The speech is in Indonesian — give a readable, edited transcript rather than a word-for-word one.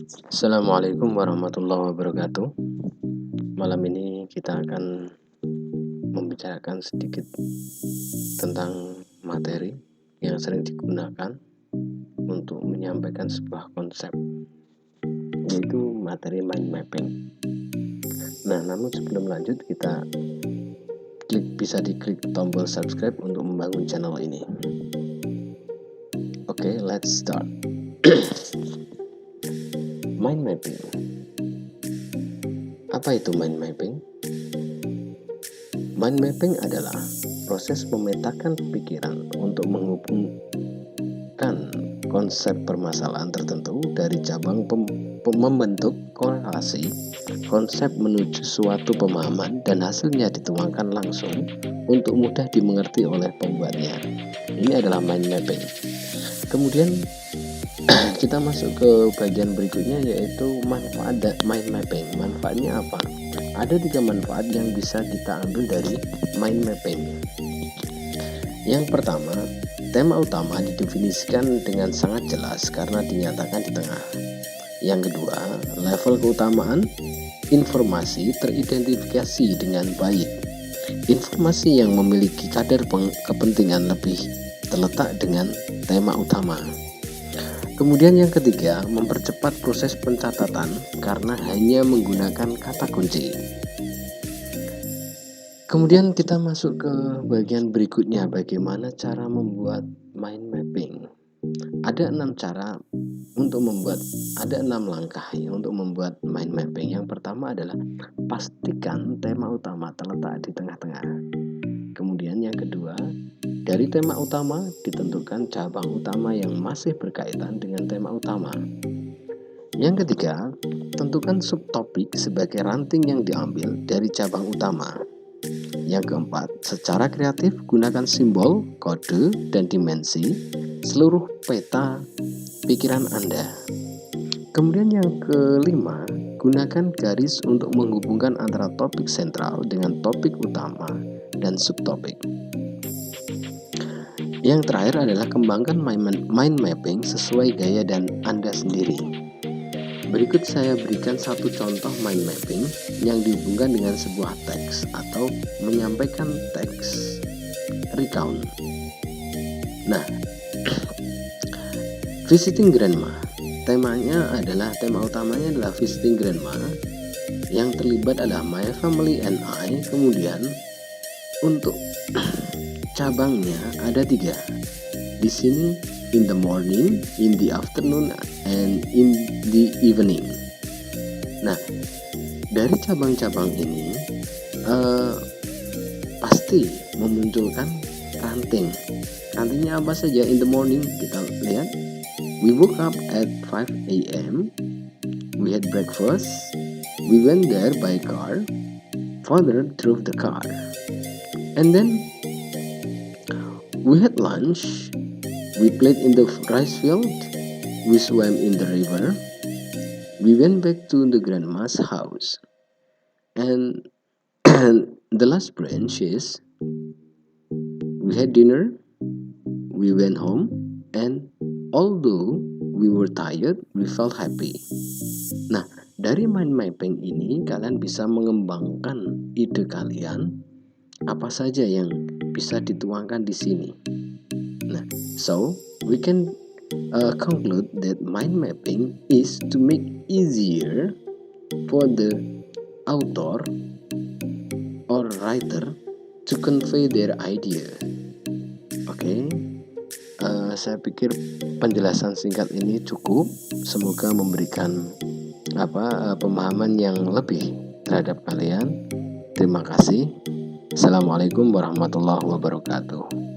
Assalamualaikum warahmatullahi wabarakatuh. Malam ini kita akan membicarakan sedikit tentang materi yang sering digunakan untuk menyampaikan sebuah konsep, yaitu materi mind mapping. Nah, namun sebelum lanjut kita bisa diklik tombol subscribe untuk membangun channel ini. Oke, let's start. Mind mapping. Apa itu mind mapping? Mind mapping adalah proses memetakan pikiran untuk menghubungkan konsep permasalahan tertentu dari cabang membentuk korelasi konsep menuju suatu pemahaman dan hasilnya dituangkan langsung untuk mudah dimengerti oleh pembuatnya. Ini adalah mind mapping. Kemudian kita masuk ke bagian berikutnya, yaitu manfaat mind mapping. Manfaatnya apa? Ada 3 manfaat yang bisa kita ambil dari mind mapping. Yang pertama, tema utama didefinisikan dengan sangat jelas karena dinyatakan di tengah. Yang kedua, level keutamaan informasi teridentifikasi dengan baik. Informasi yang memiliki kadar kepentingan lebih terletak dengan tema utama. Kemudian yang ketiga, mempercepat proses pencatatan karena hanya menggunakan kata kunci. Kemudian kita masuk ke bagian berikutnya, bagaimana cara membuat mind mapping. Ada 6 langkah untuk membuat mind mapping. Yang pertama adalah pastikan tema utama terletak di tengah-tengah. Kemudian yang kedua, dari tema utama ditentukan cabang utama yang masih berkaitan dengan tema utama. Yang ketiga, tentukan subtopik sebagai ranting yang diambil dari cabang utama. Yang keempat, secara kreatif gunakan simbol, kode, dan dimensi seluruh peta pikiran Anda. Kemudian yang kelima, gunakan garis untuk menghubungkan antara topik sentral dengan topik utama dan subtopik. Yang terakhir adalah kembangkan mind mapping sesuai gaya dan Anda sendiri. Berikut saya berikan satu contoh mind mapping yang dihubungkan dengan sebuah teks atau menyampaikan teks recount. Nah, visiting grandma. Tema utamanya adalah visiting grandma. Yang terlibat adalah my family and I. Kemudian untuk cabangnya ada 3. Di sini in the morning, in the afternoon, and in the evening. Nah, dari cabang-cabang ini pasti memunculkan ranting. Rantingnya apa saja? In the morning kita lihat, we woke up at 5 a.m. We had breakfast. We went there by car. Father drove the car. And then we had lunch, we played in the rice field, we swam in the river, we went back to the grandma's house. And the last branch is, we had dinner, we went home, and although we were tired, we felt happy. Nah, dari mind mapping ini kalian bisa mengembangkan ide kalian, apa saja yang bisa dituangkan di sini. Nah, so we can conclude that mind mapping is to make easier for the author or writer to convey their idea. Oke, saya pikir penjelasan singkat ini cukup. Semoga memberikan pemahaman yang lebih terhadap kalian. Terima kasih. Assalamualaikum warahmatullahi wabarakatuh.